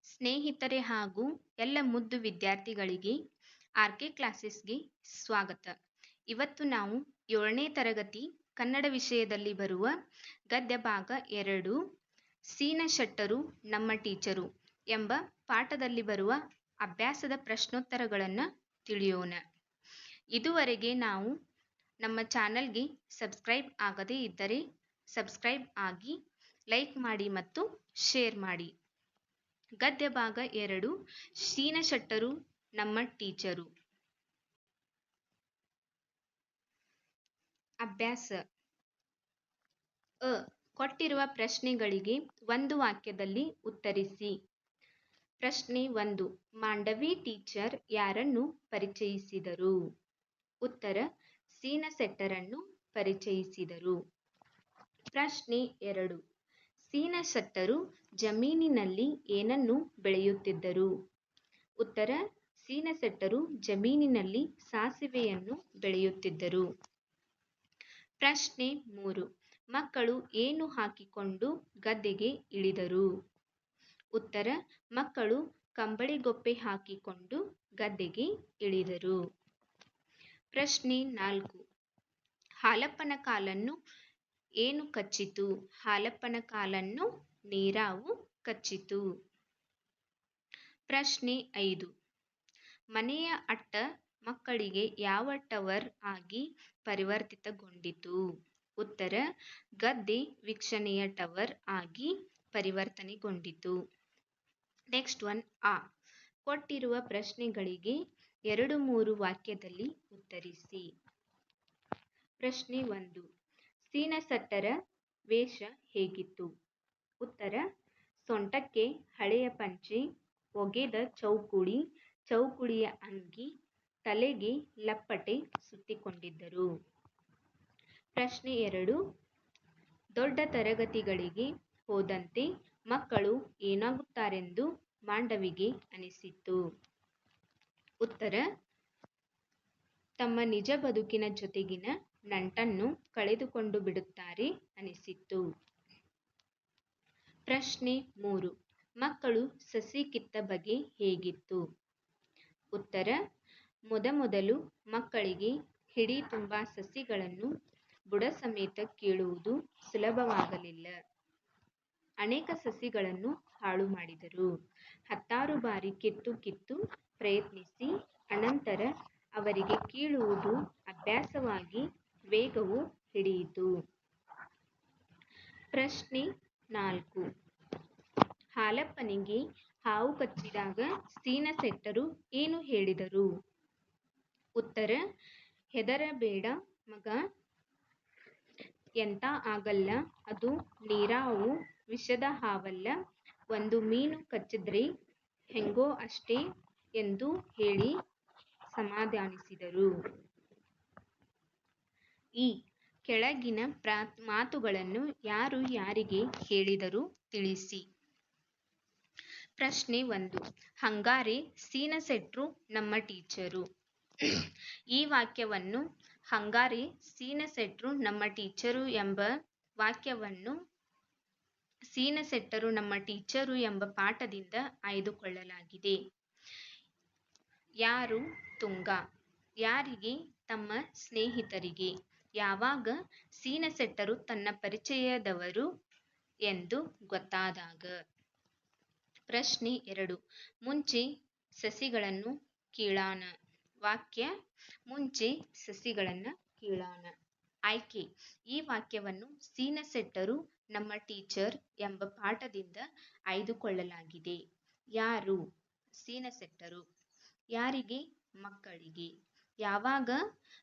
ಸ್ನೇಹಿತರೆ ಹಾಗೂ ಎಲ್ಲ ಮುದ್ದು ವಿದ್ಯಾರ್ಥಿಗಳಿಗೆ ಆರ್.ಕೆ ಕ್ಲಾಸಸ್ಗೆ ಸ್ವಾಗತ. ಇವತ್ತು ನಾವು 7ನೇ ತರಗತಿ ಕನ್ನಡ ವಿಷಯದಲ್ಲಿ ಬರುವ ಗದ್ಯ ಭಾಗ 2 ಸೀನ ಶೆಟ್ಟರು ನಮ್ಮ ಟೀಚರು ಎಂಬ ಪಾಠದಲ್ಲಿ ಬರುವ ಅಭ್ಯಾಸದ ಪ್ರಶ್ನೋತ್ತರಗಳನ್ನು ತಿಳಿಯೋಣ. ಇದುವರೆಗೆ ನಾವು ನಮ್ಮ ಚಾನಲ್ಗೆ ಸಬ್ಸ್ಕ್ರೈಬ್ ಆಗದೇ ಇದ್ದರೆ ಸಬ್ಸ್ಕ್ರೈಬ್ ಆಗಿ, ಲೈಕ್ ಮಾಡಿ ಮತ್ತು ಶೇರ್ ಮಾಡಿ. ಗದ್ಯ ಭಾಗ 2 ಸೀನ ಶೆಟ್ಟರು ನಮ್ಮ ಟೀಚರು. ಅಭ್ಯಾಸ ಕೊಟ್ಟಿರುವ ಪ್ರಶ್ನೆಗಳಿಗೆ ಒಂದು ವಾಕ್ಯದಲ್ಲಿ ಉತ್ತರಿಸಿ. ಪ್ರಶ್ನೆ 1. ಮಾಂಡವಿ ಟೀಚರ್ ಯಾರನ್ನು ಪರಿಚಯಿಸಿದರು? ಉತ್ತರ: ಸೀನ ಶೆಟ್ಟರನ್ನು ಪರಿಚಯಿಸಿದರು. ಪ್ರಶ್ನೆ 2. ಸೀನ ಶೆಟ್ಟರು ಜಮೀನಿನಲ್ಲಿ ಏನನ್ನು ಬೆಳೆಯುತ್ತಿದ್ದರು? ಉತ್ತರ: ಸೀನ ಶೆಟ್ಟರು ಜಮೀನಿನಲ್ಲಿ ಸಾಸಿವೆಯನ್ನು ಬೆಳೆಯುತ್ತಿದ್ದರು. ಪ್ರಶ್ನೆ 3. ಮಕ್ಕಳು ಏನು ಹಾಕಿಕೊಂಡು ಗದ್ದೆಗೆ ಇಳಿದರು? ಉತ್ತರ: ಮಕ್ಕಳು ಕಂಬಳಿಗೊಪ್ಪೆ ಹಾಕಿಕೊಂಡು ಗದ್ದೆಗೆ ಇಳಿದರು. ಪ್ರಶ್ನೆ 4. ಹಾಲಪ್ಪನ ಕಾಲನ್ನು ಏನು ಕಚ್ಚಿತು? ಹಾಲಪ್ಪನ ಕಾಲನ್ನು ನೀರಾವು ಕಚ್ಚಿತು. ಪ್ರಶ್ನೆ 5. ಮನೆಯ ಅಟ್ಟ ಮಕ್ಕಳಿಗೆ ಯಾವ ಟವರ್ ಆಗಿ ಪರಿವರ್ತಿತಗೊಂಡಿತು? ಉತ್ತರ: ಗದ್ದೆ ವೀಕ್ಷಣೆಯ ಟವರ್ ಆಗಿ ಪರಿವರ್ತನೆಗೊಂಡಿತು. ನೆಕ್ಸ್ಟ್ ಒನ್ ಕೊಟ್ಟಿರುವ ಪ್ರಶ್ನೆಗಳಿಗೆ 2-3 ವಾಕ್ಯದಲ್ಲಿ ಉತ್ತರಿಸಿ. ಪ್ರಶ್ನೆ 1. ಸೀನ ಶೆಟ್ಟರ ವೇಷ ಹೇಗಿತ್ತು? ಉತ್ತರ: ಸೊಂಟಕ್ಕೆ ಹಳೆಯ ಪಂಚೆ, ಒಗೆದ ಚೌಕುಳಿಯ ಅಂಗಿ, ತಲೆಗೆ ಲಪ್ಪಟೆ ಸುತ್ತಿಕೊಂಡಿದ್ದರು. ಪ್ರಶ್ನೆ 2. ದೊಡ್ಡ ತರಗತಿಗಳಿಗೆ ಹೋದಂತೆ ಮಕ್ಕಳು ಏನಾಗುತ್ತಾರೆಂದು ಮಾಂಡವಿಗೆ ಅನಿಸಿತು? ಉತ್ತರ: ತಮ್ಮ ನಿಜ ಬದುಕಿನ ಜೊತೆಗಿನ ನಂಟನ್ನು ಕಳೆದುಕೊಂಡು ಬಿಡುತ್ತಾರೆ ಅನಿಸಿತು. ಪ್ರಶ್ನೆ 3. ಮಕ್ಕಳು ಸಸಿ ಕಿತ್ತ ಬಗೆ ಹೇಗಿತ್ತು? ಉತ್ತರ: ಮೊದಮೊದಲು ಮಕ್ಕಳಿಗೆ ಹಿಡಿ ತುಂಬಾ ಸಸಿಗಳನ್ನು ಬುಡ ಸಮೇತ ಕೀಳುವುದು ಸುಲಭವಾಗಲಿಲ್ಲ. ಅನೇಕ ಸಸಿಗಳನ್ನು ಹಾಳು ಮಾಡಿದರು. 10 ಬಾರಿ ಕಿತ್ತು ಪ್ರಯತ್ನಿಸಿ ಅನಂತರ ಅವರಿಗೆ ಕೀಳುವುದು ಅಭ್ಯಾಸವಾಗಿ ವೇಗವು ಹಿಡಿಯಿತು. ಪ್ರಶ್ನೆ 4. ಹಾಲಪ್ಪನಿಗೆ ಹಾವು ಕಚ್ಚಿದಾಗ ಸೀನ ಶೆಟ್ಟರು ಏನು ಹೇಳಿದರು? ಉತ್ತರ: ಹೆದರಬೇಡ ಮಗ, ಎಂತ ಆಗಲ್ಲ, ಅದು ನೀರಾವು, ವಿಷದ ಹಾವಲ್ಲ, ಒಂದು ಮೀನು ಕಚ್ಚಿದ್ರೆ ಹೆಂಗೋ ಅಷ್ಟೇ ಎಂದು ಹೇಳಿ ಸಮಾಧಾನಿಸಿದರು. ಈ ಕೆಳಗಿನ ಮಾತುಗಳನ್ನು ಯಾರು ಯಾರಿಗೆ ಹೇಳಿದರು ತಿಳಿಸಿ. ಪ್ರಶ್ನೆ 1. ಹಂಗಾರೆ ಸೀನ ಶೆಟ್ರು ನಮ್ಮ ಟೀಚರು. ಈ ವಾಕ್ಯವನ್ನು ಹಂಗಾರೆ ಸೀನ ಶೆಟ್ರು ನಮ್ಮ ಟೀಚರು ಎಂಬ ವಾಕ್ಯವನ್ನು ಸೀನ ಶೆಟ್ಟರು ನಮ್ಮ ಟೀಚರು ಎಂಬ ಪಾಠದಿಂದ ಆಯ್ದುಕೊಳ್ಳಲಾಗಿದೆ. ಯಾರು ತುಂಗ? ಯಾರಿಗೆ? ತಮ್ಮ ಸ್ನೇಹಿತರಿಗೆ. ಯಾವಾಗ? ಸೀನ ಶೆಟ್ಟರು ತನ್ನ ಪರಿಚಯದವರು ಎಂದು ಗೊತ್ತಾದಾಗ. ಪ್ರಶ್ನೆ 2. ಮುಂಚೆ ಸಸಿಗಳನ್ನು ಕೀಳಾನ. ವಾಕ್ಯ: ಮುಂಚೆ ಸಸಿಗಳನ್ನು ಕೀಳಾನ. ಆಯ್ಕೆ: ಈ ವಾಕ್ಯವನ್ನು ಸೀನ ಶೆಟ್ಟರು ನಮ್ಮ ಟೀಚರ್ ಎಂಬ ಪಾಠದಿಂದ ಆಯ್ದುಕೊಳ್ಳಲಾಗಿದೆ. ಯಾರು? ಸೀನ ಶೆಟ್ಟರು. ಯಾರಿಗೆ? ಮಕ್ಕಳಿಗೆ. ಯಾವಾಗ?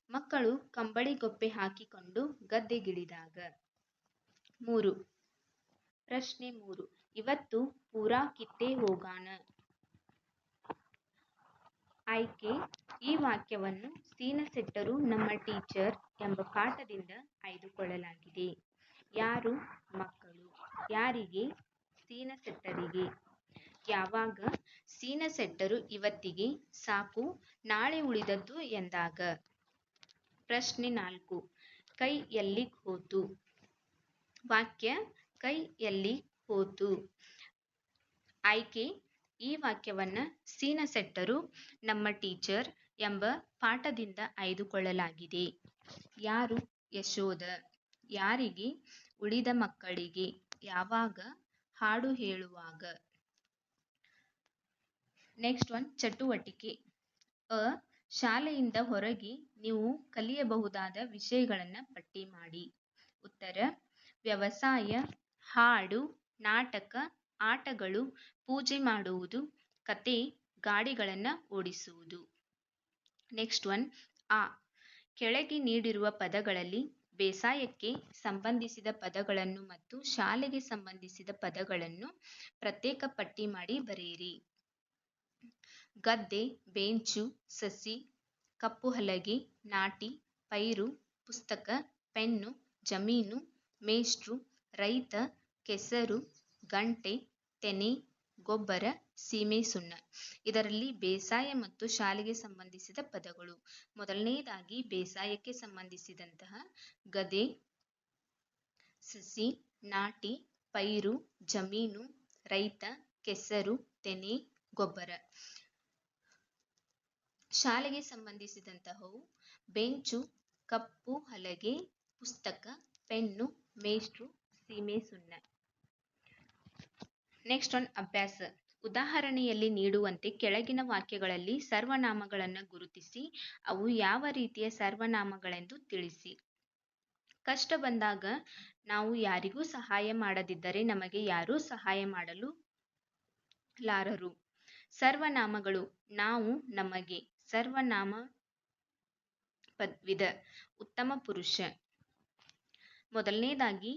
ಮಕ್ಕಳು ಕಂಬಳಿಗೊಪ್ಪೆ ಹಾಕಿಕೊಂಡು ಗದ್ದೆಗಿಳಿದಾಗ. 3. ಪ್ರಶ್ನೆ 3. ಇವತ್ತು ಪೂರಾ ಕಿತ್ತೇ ಹೋಗಾನ. ಆಯ್ಕೆ: ಈ ವಾಕ್ಯವನ್ನು ಸೀನ ಶೆಟ್ಟರು ನಮ್ಮ ಟೀಚರ್ ಎಂಬ ಪಾಠದಿಂದ ಆಯ್ದುಕೊಳ್ಳಲಾಗಿದೆ. ಯಾರು? ಮಕ್ಕಳು. ಯಾರಿಗೆ? ಸೀನ ಶೆಟ್ಟರಿಗೆ. ಯಾವಾಗ? ಸೀನ ಶೆಟ್ಟರು ಇವತ್ತಿಗೆ ಸಾಕು, ನಾಳೆ ಉಳಿದದ್ದು ಎಂದಾಗ. ಪ್ರಶ್ನೆ 4. ಕೈ ಎಲ್ಲಿಗ್ ಹೋತು? ವಾಕ್ಯ: ಕೈ ಎಲ್ಲಿಗ್ ಹೋತು. ಆಯ್ಕೆ: ಈ ವಾಕ್ಯವನ್ನ ಸೀನಸೆಟ್ಟರು ನಮ್ಮ ಟೀಚರ್ ಎಂಬ ಪಾಠದಿಂದ ಆಯ್ದುಕೊಳ್ಳಲಾಗಿದೆ. ಯಾರು? ಯಶೋದ. ಯಾರಿಗೆ? ಉಳಿದ ಮಕ್ಕಳಿಗೆ. ಯಾವಾಗ? ಹಾಡು ಹೇಳುವಾಗ. ನೆಕ್ಸ್ಟ್ ಒನ್, ಚಟುವಟಿಕೆ. ಅ, ಶಾಲೆಯಿಂದ ಹೊರಗೆ ನೀವು ಕಲಿಯಬಹುದಾದ ವಿಷಯಗಳನ್ನು ಪಟ್ಟಿ ಮಾಡಿ. ಉತ್ತರ: ವ್ಯವಸಾಯ, ಹಾಡು, ನಾಟಕ, ಆಟಗಳು, ಪೂಜೆ ಮಾಡುವುದು, ಕತೆ, ಗಾಡಿಗಳನ್ನು ಓಡಿಸುವುದು. ನೆಕ್ಸ್ಟ್ ಒನ್, ಆ, ಕೆಳಗೆ ನೀಡಿರುವ ಪದಗಳಲ್ಲಿ ಬೇಸಾಯಕ್ಕೆ ಸಂಬಂಧಿಸಿದ ಪದಗಳನ್ನು ಮತ್ತು ಶಾಲೆಗೆ ಸಂಬಂಧಿಸಿದ ಪದಗಳನ್ನು ಪ್ರತ್ಯೇಕ ಪಟ್ಟಿ ಮಾಡಿ ಬರೆಯಿರಿ. ಗದ್ದೆ, ಬೆಂಚು, ಸಸಿ, ಕಪ್ಪು ಹಲಗೆ, ನಾಟಿ, ಪೈರು, ಪುಸ್ತಕ, ಪೆನ್ನು, ಜಮೀನು, ಮೇಷ್ಟ್ರು, ರೈತ, ಕೆಸರು, ಗಂಟೆ, ತೆನೆ, ಗೊಬ್ಬರ, ಸೀಮೆ ಸುಣ್ಣ. ಇದರಲ್ಲಿ ಬೇಸಾಯ ಮತ್ತು ಶಾಲೆಗೆ ಸಂಬಂಧಿಸಿದ ಪದಗಳು. ಮೊದಲನೆಯದಾಗಿ ಬೇಸಾಯಕ್ಕೆ ಸಂಬಂಧಿಸಿದಂತಹ ಗದ್ದೆ, ಸಸಿ, ನಾಟಿ, ಪೈರು, ಜಮೀನು, ರೈತ, ಕೆಸರು, ತೆನೆ, ಗೊಬ್ಬರ. ಶಾಲೆಗೆ ಸಂಬಂಧಿಸಿದಂತಹವು ಬೆಂಚು, ಕಪ್ಪು ಹಲಗೆ, ಪುಸ್ತಕ, ಪೆನ್ನು, ಮೇಷ್ಟ್ರು, ಸೀಮೆ ಸುಣ್ಣ. ನೆಕ್ಸ್ಟ್ ಒನ್, ಅಭ್ಯಾಸ. ಉದಾಹರಣೆಯಲ್ಲಿ ನೀಡುವಂತೆ ಕೆಳಗಿನ ವಾಕ್ಯಗಳಲ್ಲಿ ಸರ್ವನಾಮಗಳನ್ನು ಗುರುತಿಸಿ ಅವು ಯಾವ ರೀತಿಯ ಸರ್ವನಾಮಗಳೆಂದು ತಿಳಿಸಿ. ಕಷ್ಟ ಬಂದಾಗ ನಾವು ಯಾರಿಗೂ ಸಹಾಯ ಮಾಡದಿದ್ದರೆ ನಮಗೆ ಯಾರೂ ಸಹಾಯ ಮಾಡಲು ಲಾರರು. ಸರ್ವನಾಮಗಳು: ನಾವು, ನಮಗೆ. ಸರ್ವನಾಮ ವಿಧ: ಉತ್ತಮ ಪುರುಷ. ಮೊದಲನೇದಾಗಿ,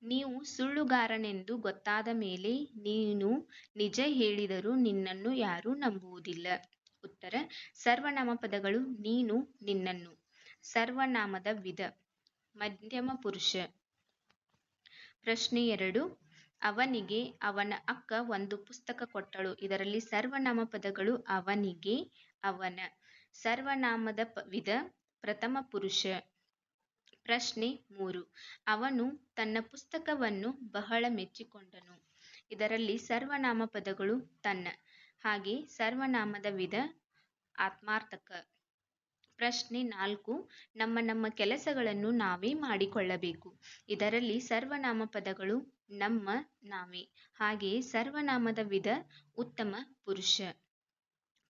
ನೀವು ಸುಳ್ಳುಗಾರನೆಂದು ಗೊತ್ತಾದ ಮೇಲೆ ನೀನು ನಿಜ ಹೇಳಿದರೂ ನಿನ್ನನ್ನು ಯಾರೂ ನಂಬುವುದಿಲ್ಲ. ಉತ್ತರ: ಸರ್ವನಾಮ ಪದಗಳು ನೀನು, ನಿನ್ನನ್ನು. ಸರ್ವನಾಮದ ವಿಧ: ಮಧ್ಯಮ ಪುರುಷ. ಪ್ರಶ್ನೆ 2, ಅವನಿಗೆ ಅವನ ಅಕ್ಕ ಒಂದು ಪುಸ್ತಕ ಕೊಟ್ಟಳು. ಇದರಲ್ಲಿ ಸರ್ವನಾಮ ಪದಗಳು ಅವನಿಗೆ, ಅವನ. ಸರ್ವನಾಮದ ವಿಧ: ಪ್ರಥಮ ಪುರುಷ. ಪ್ರಶ್ನೆ 3, ಅವನು ತನ್ನ ಪುಸ್ತಕವನ್ನು ಬಹಳ ಮೆಚ್ಚಿಕೊಂಡನು. ಇದರಲ್ಲಿ ಸರ್ವನಾಮ ಪದಗಳು ತನ್ನ. ಹಾಗೆ ಸರ್ವನಾಮದ ವಿಧ: ಆತ್ಮಾರ್ಥಕ. ಪ್ರಶ್ನೆ 4, ನಮ್ಮ ಕೆಲಸಗಳನ್ನು ನಾವೇ ಮಾಡಿಕೊಳ್ಳಬೇಕು. ಇದರಲ್ಲಿ ಸರ್ವನಾಮ ಪದಗಳು ನಮ್ಮ, ನಾವೇ. ಹಾಗೆಯೇ ಸರ್ವನಾಮದ ವಿಧ: ಉತ್ತಮ ಪುರುಷ.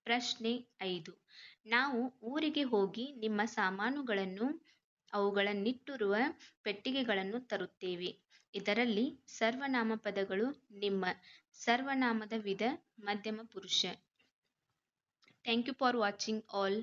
ಪ್ರಶ್ನೆ 5, ನಾವು ಊರಿಗೆ ಹೋಗಿ ನಿಮ್ಮ ಸಾಮಾನುಗಳನ್ನು ಅವುಗಳನ್ನಿಟ್ಟಿರುವ ಪೆಟ್ಟಿಗೆಗಳನ್ನು ತರುತ್ತೇವೆ. ಇದರಲ್ಲಿ ಸರ್ವನಾಮ ಪದಗಳು ನಿಮ್ಮ. ಸರ್ವನಾಮದ ವಿಧ: ಮಧ್ಯಮ ಪುರುಷ. Thank you for watching all.